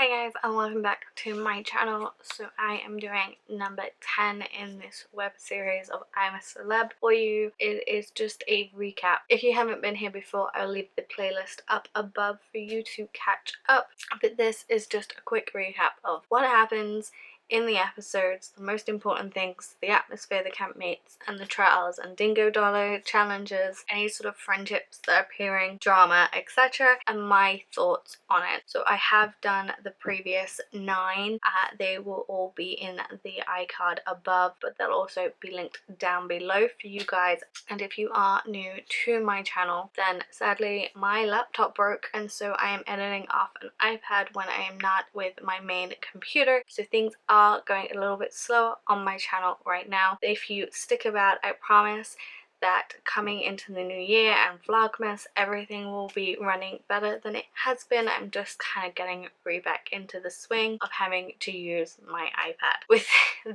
Hi guys, and welcome back to my channel. So I am doing number 10 in this web series of I'm a Celeb for you. It is just a recap. If you haven't been here before, I'll leave the playlist up above for you to catch up. But this is just a quick recap of what happens in the episodes, the most important things, the atmosphere, the campmates, and the trials, and dingo dollar challenges, any sort of friendships that are appearing, drama, etc., and my thoughts on it. So I have done the previous 9. They will all be in the iCard above, but they'll also be linked down below for you guys. And if you are new to my channel, then sadly my laptop broke, and so I am editing off an iPad when I am not with my main computer, so things are going a little bit slower on my channel right now. If you stick about, I promise that coming into the new year and Vlogmas, everything will be running better than it has been. I'm just kind of getting back into the swing of having to use my iPad. With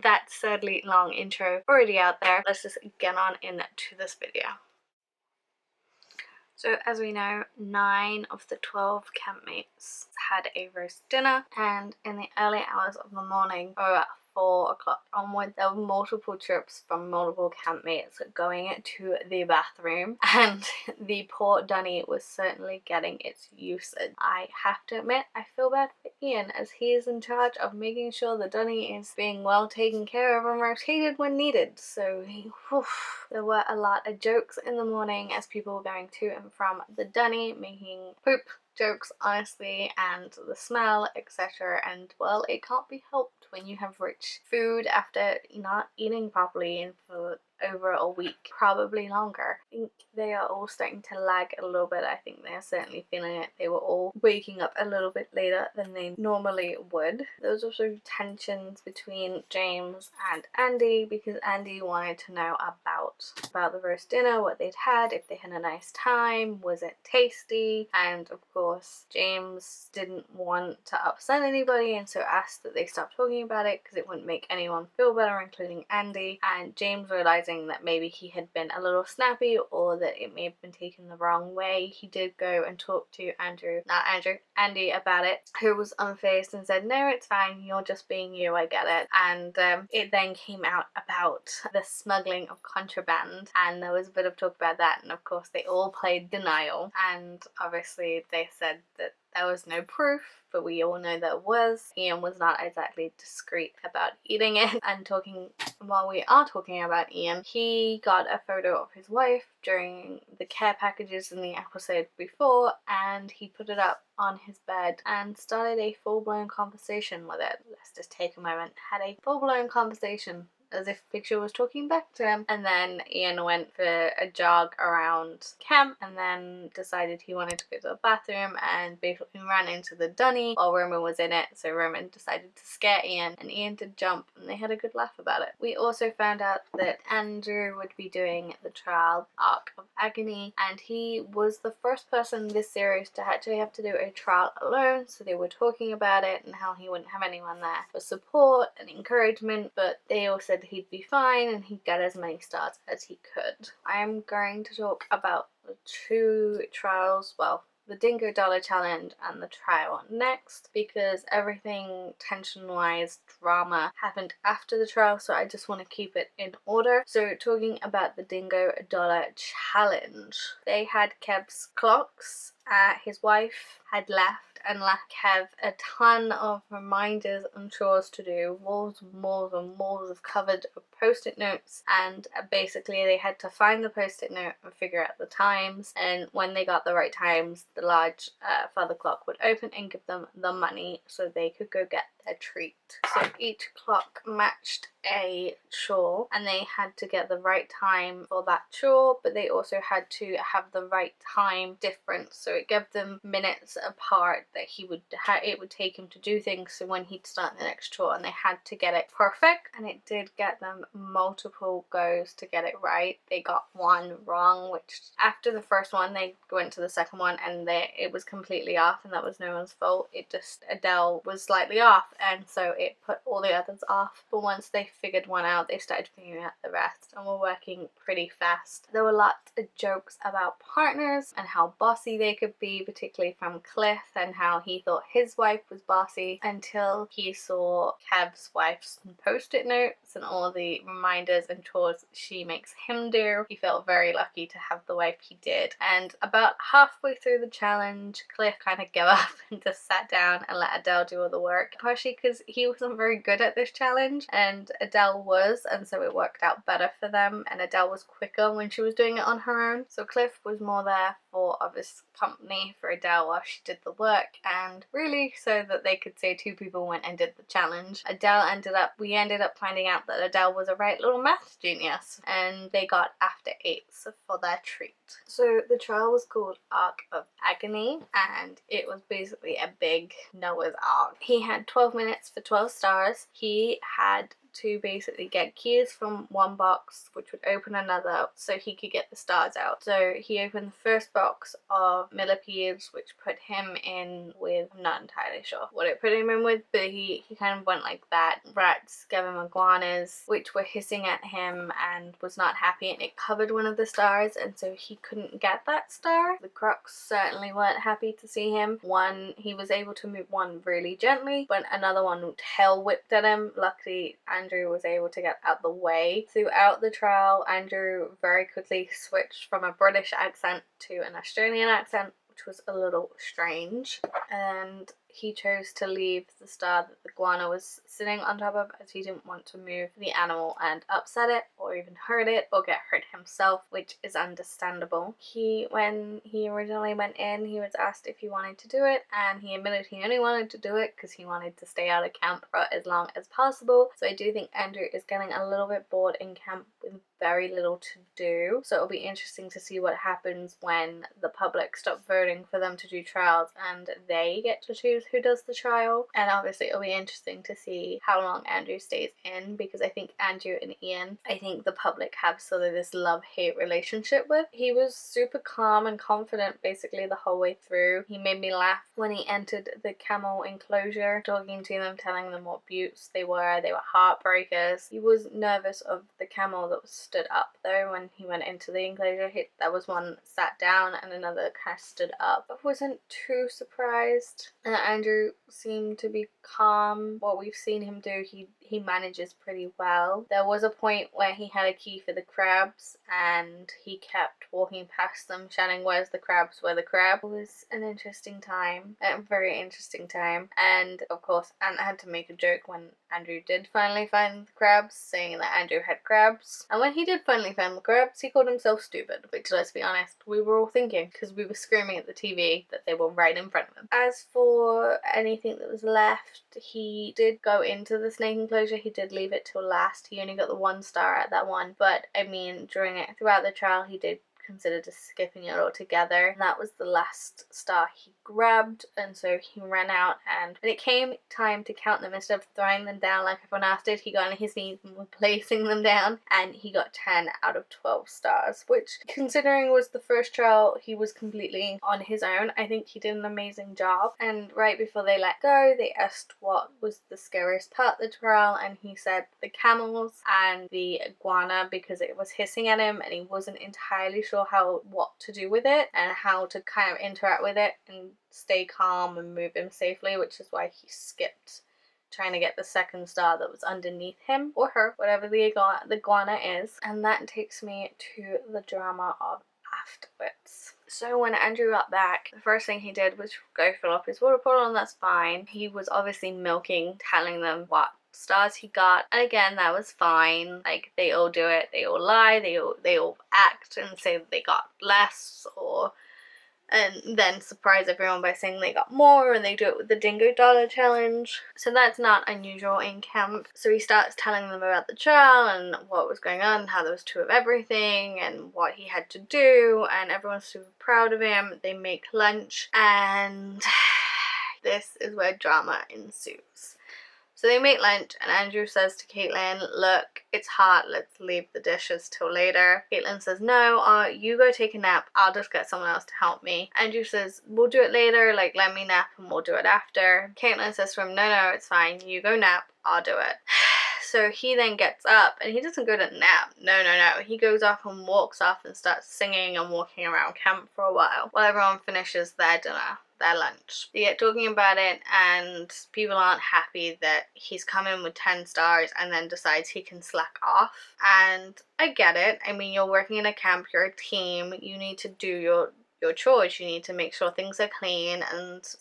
that sadly long intro already out there, let's just get on into this video. So as we know, 9 of the 12 campmates had a roast dinner, and in the early hours of the morning, or at 4 o'clock onward, there were multiple trips from multiple campmates going to the bathroom, and the poor Dunny was certainly getting its usage. I have to admit, I feel bad for Ian, as he is in charge of making sure the Dunny is being well taken care of and rotated when needed. So there were a lot of jokes in the morning as people were going to and from the Dunny, making poop jokes honestly, and the smell, etc. And well, it can't be helped when you have rich food after not eating properly for over a week, probably longer. I think they are all starting to lag a little bit. I think they're certainly feeling it. They were all waking up a little bit later than they normally would. There was also tensions between James and Andy, because Andy wanted to know about the roast dinner, what they'd had, if they had a nice time, was it tasty, and of course James didn't want to upset anybody, and so asked that they stop talking about it because it wouldn't make anyone feel better, including Andy. And James, realizing that maybe he had been a little snappy or that it may have been taken the wrong way, he did go and talk to Andy about it, who was unfazed and said, no, it's fine, you're just being you, I get it. And it then came out about the smuggling of contraband, and there was a bit of talk about that, and of course they all played denial, and obviously they said that there was no proof, but we all know there was. Ian was not exactly discreet about eating it. And while we are talking about Ian, he got a photo of his wife during the care packages in the episode before, and he put it up on his bed and started a full-blown conversation with it. Let's just take a moment. Had a full-blown conversation as if picture was talking back to him. And then Ian went for a jog around camp, and then decided he wanted to go to the bathroom, and basically ran into the Dunny while Roman was in it. So Roman decided to scare Ian, and Ian did jump, and they had a good laugh about it. We also found out that Andrew would be doing the trial Arc of Agony, and he was the first person in this series to actually have to do a trial alone. So they were talking about it and how he wouldn't have anyone there for support and encouragement, but they all said he'd be fine and he'd get as many stars as he could. I'm going to talk about the 2 trials, well, the Dingo Dollar Challenge and the trial next, because everything tension-wise, drama, happened after the trial, so I just want to keep it in order. So talking about the Dingo Dollar Challenge, they had Kev's clocks. His wife had left and left Kev a ton of reminders and chores to do, walls and walls and walls of covered post-it notes, and basically they had to find the post-it note and figure out the times, and when they got the right times, the large father clock would open and give them the money so they could go get their treat. So each clock matched a chore, and they had to get the right time for that chore, but they also had to have the right time difference, so it gave them minutes apart that it would take him to do things, so when he'd start the next chore, and they had to get it perfect, and it did get them multiple goes to get it right. They got one wrong, which after the first one they went to the second one and it was completely off, and that was no one's fault. It just, Adele was slightly off, and so it put all the others off. But once they figured one out, they started figuring out the rest, and were working pretty fast. There were lots of jokes about partners and how bossy they could be, particularly from Cliff, and how he thought his wife was bossy until he saw Kev's wife's post-it notes and all the reminders and chores she makes him do. He felt very lucky to have the wife he did. And about halfway through the challenge, Cliff kind of gave up and just sat down and let Adele do all the work, partially because he wasn't very good at this challenge and Adele was, and so it worked out better for them, and Adele was quicker when she was doing it on her own. So Cliff was more there for obvious company for Adele while she did the work, and really so that they could say two people went and did the challenge. We ended up finding out that Adele was a right little math genius, and they got after 8s for their treat. So the trial was called Arc of Agony, and it was basically a big Noah's Ark. He had 12 minutes for 12 stars. He had to basically get keys from one box, which would open another so he could get the stars out. So he opened the first box of millipedes, which put him in with, I'm not entirely sure what it put him in with, but he kind of went like that. Rats gave him iguanas, which were hissing at him and was not happy, and it covered one of the stars, and so he couldn't get that star. The crocs certainly weren't happy to see him. He was able to move one really gently, but another one tail whipped at him. Luckily, Andrew was able to get out the way. Throughout the trial, Andrew very quickly switched from a British accent to an Australian accent, which was a little strange, and he chose to leave the star that the iguana was sitting on top of, as he didn't want to move the animal and upset it or even hurt it or get hurt himself, which is understandable. When he originally went in, he was asked if he wanted to do it, and he admitted he only wanted to do it because he wanted to stay out of camp for as long as possible. So I do think Andrew is getting a little bit bored in camp with very little to do, so it'll be interesting to see what happens when the public stop voting for them to do trials and they get to choose who does the trial. And obviously it'll be interesting to see how long Andrew stays in, because I think Andrew and Ian, I think the public have sort of this love-hate relationship with. He was super calm and confident basically the whole way through. He made me laugh when he entered the camel enclosure, talking to them, telling them what beauts they were heartbreakers. He was nervous of the camel that was stood up though when he went into the enclosure. That was one sat down and another kind of stood up. I wasn't too surprised. Andrew seemed to be calm. What we've seen him do, he manages pretty well. There was a point where he had a key for the crabs and he kept walking past them shouting, "Where's the crabs? Where the crab?" It was an interesting time, a very interesting time. And of course Ant had to make a joke when Andrew did finally find the crabs, saying that Andrew had crabs. And when he did finally find the crabs, he called himself stupid, which, let's be honest, we were all thinking because we were screaming at the TV that they were right in front of him. As for anything that was left, he did go into the snake enclosure. He did leave it till last. He only got the 1 star at that one, but I mean throughout the trial he did consider just skipping it altogether, and that was the last star he grabbed, and so he ran out, and when it came time to count them, instead of throwing them down like everyone else did, he got on his knees and was placing them down, and he got 10 out of 12 stars, which, considering it was the first trial he was completely on his own, I think he did an amazing job. And right before they let go, they asked what was the scariest part of the trial, and he said the camels and the iguana, because it was hissing at him and he wasn't entirely sure what to do with it and how to kind of interact with it and stay calm and move him safely, which is why he skipped trying to get the 2nd star that was underneath him, or her, whatever the iguana is. And that takes me to the drama of afterwards. So when Andrew got back, the first thing he did was go fill up his water bottle, and that's fine. He was obviously milking, telling them what stars he got, and again that was fine. Like, they all do it, they all lie, they all act and say that they got less, and then surprise everyone by saying they got more, and they do it with the Dingo Dollar Challenge. So that's not unusual in camp. So he starts telling them about the trial and what was going on, how there was 2 of everything and what he had to do, and everyone's super proud of him. They make lunch, and this is where drama ensues. So they make lunch, and Andrew says to Caitlin, "Look, it's hot, let's leave the dishes till later." Caitlin says, "No, you go take a nap, I'll just get someone else to help me." Andrew says, "We'll do it later, like let me nap and we'll do it after." Caitlin says to him, No, it's fine, you go nap, I'll do it." So he then gets up, and he doesn't go to nap. No. He goes off and walks off and starts singing and walking around camp for a while everyone finishes their dinner. their lunch. They get talking about it, and people aren't happy that he's come in with 10 stars and then decides he can slack off. And I get it. I mean, you're working in a camp, you're a team, you need to do your chores. You need to make sure things are clean and as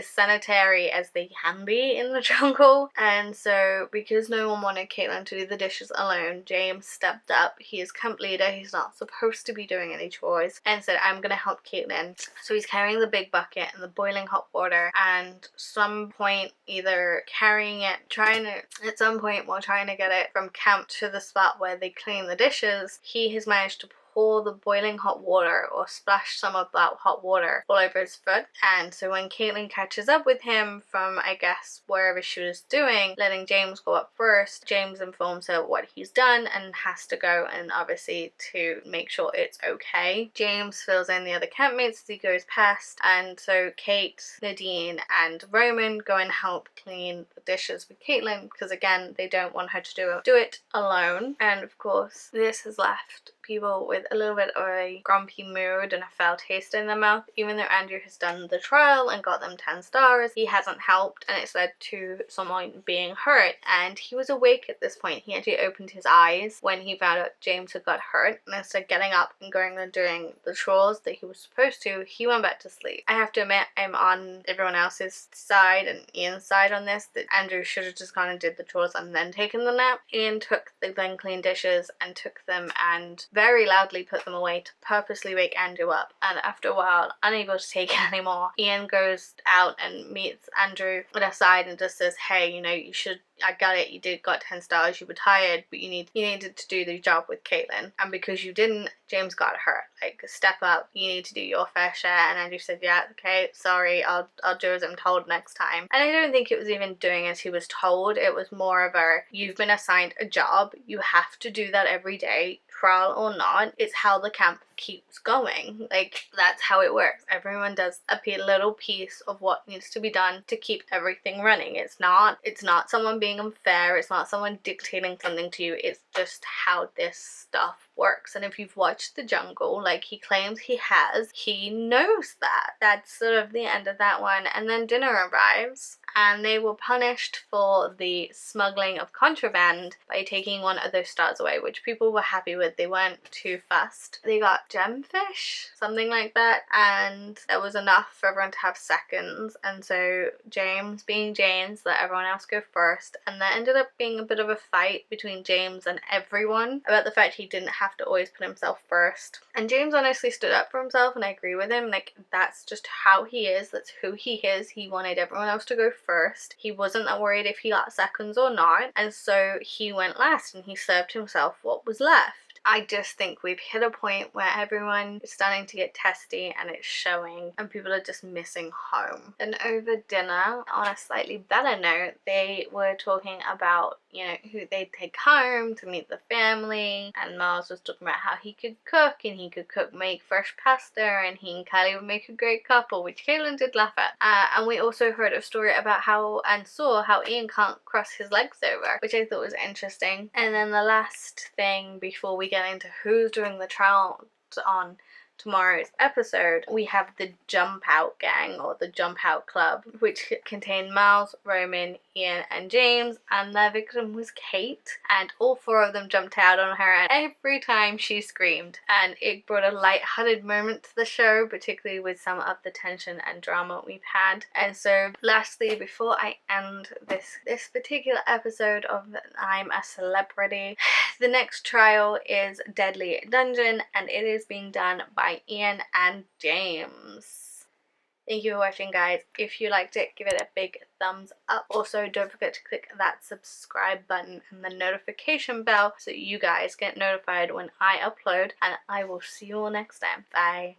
sanitary as they can be in the jungle. And so because no one wanted Caitlin to do the dishes alone, James stepped up. He is camp leader, he's not supposed to be doing any chores, and said, I'm gonna help Caitlin. So he's carrying the big bucket and the boiling hot water, and some point either carrying it, at some point while trying to get it from camp to the spot where they clean the dishes, he has managed to pour the boiling hot water or splash some of that hot water all over his foot. And so when Caitlin catches up with him from, I guess, wherever she was doing, letting James go up first, James informs her what he's done and has to go, and obviously to make sure it's okay. James fills in the other campmates as he goes past, and so Kate, Nadine and Roman go and help clean the dishes with Caitlin, because again, they don't want her to do it alone. And of course, this has left people with a little bit of a grumpy mood and a foul taste in their mouth. Even though Andrew has done the trial and got them 10 stars, he hasn't helped, and it's led to someone being hurt. And he was awake at this point. He actually opened his eyes when he found out James had got hurt, and instead of getting up and going and doing the chores that he was supposed to, he went back to sleep. I have to admit, I'm on everyone else's side and Ian's side on this, that Andrew should have just gone and did the chores and then taken the nap. Ian took the then clean dishes and took them and very loudly put them away to purposely wake Andrew up, and after a while, unable to take it anymore, Ian goes out and meets Andrew at her side and just says, hey, you know, I got it, you got 10 stars, you were tired, but you needed to do the job with Caitlin, and because you didn't, James got hurt. Like, step up, you need to do your fair share. And Andrew said, yeah, okay, sorry, I'll do as I'm told next time. And I don't think it was even doing as he was told. It was more of a, you've been assigned a job, you have to do that every day, trial or not. It's how the camp keeps going. Like, that's how it works. Everyone does a little piece of what needs to be done to keep everything running. It's not someone being unfair, it's not someone dictating something to you, it's just how this stuff works. And if you've watched The Jungle, like he claims he has, he knows that. That's sort of the end of that one. And then dinner arrives, and they were punished for the smuggling of contraband by taking one of those stars away, which people were happy with. They weren't too fussed. They got gemfish, something like that, and there was enough for everyone to have seconds. And so James, being James, let everyone else go first, and there ended up being a bit of a fight between James and everyone about the fact he didn't have to always put himself first. And James honestly stood up for himself, and I agree with him. Like, that's just how he is, that's who he is. He wanted everyone else to go first. He wasn't that worried if he got seconds or not, and so he went last and he served himself what was left. I just think we've hit a point where everyone is starting to get testy, and it's showing, and people are just missing home. And over dinner, on a slightly better note, they were talking about, you know, who they'd take home to meet the family, and Miles was talking about how he could cook, and he could make fresh pasta, and he and Kylie would make a great couple, which Caitlin did laugh at. And we also heard a story about how Ian can't cross his legs over, which I thought was interesting. And then the last thing before we get into who's doing the trial on tomorrow's episode, we have the Jump Out Gang, or the Jump Out Club, which contained Miles, Roman, Ian and James, and their victim was Kate, and all four of them jumped out on her, and every time she screamed, and it brought a light-hearted moment to the show, particularly with some of the tension and drama we've had. And so lastly, before I end this particular episode of I'm a Celebrity, the next trial is Deadly Dungeon, and it is being done by Ian and James. Thank you for watching, guys. If you liked it, give it a big thumbs up. Also, don't forget to click that subscribe button and the notification bell so you guys get notified when I upload, and I will see you all next time. Bye.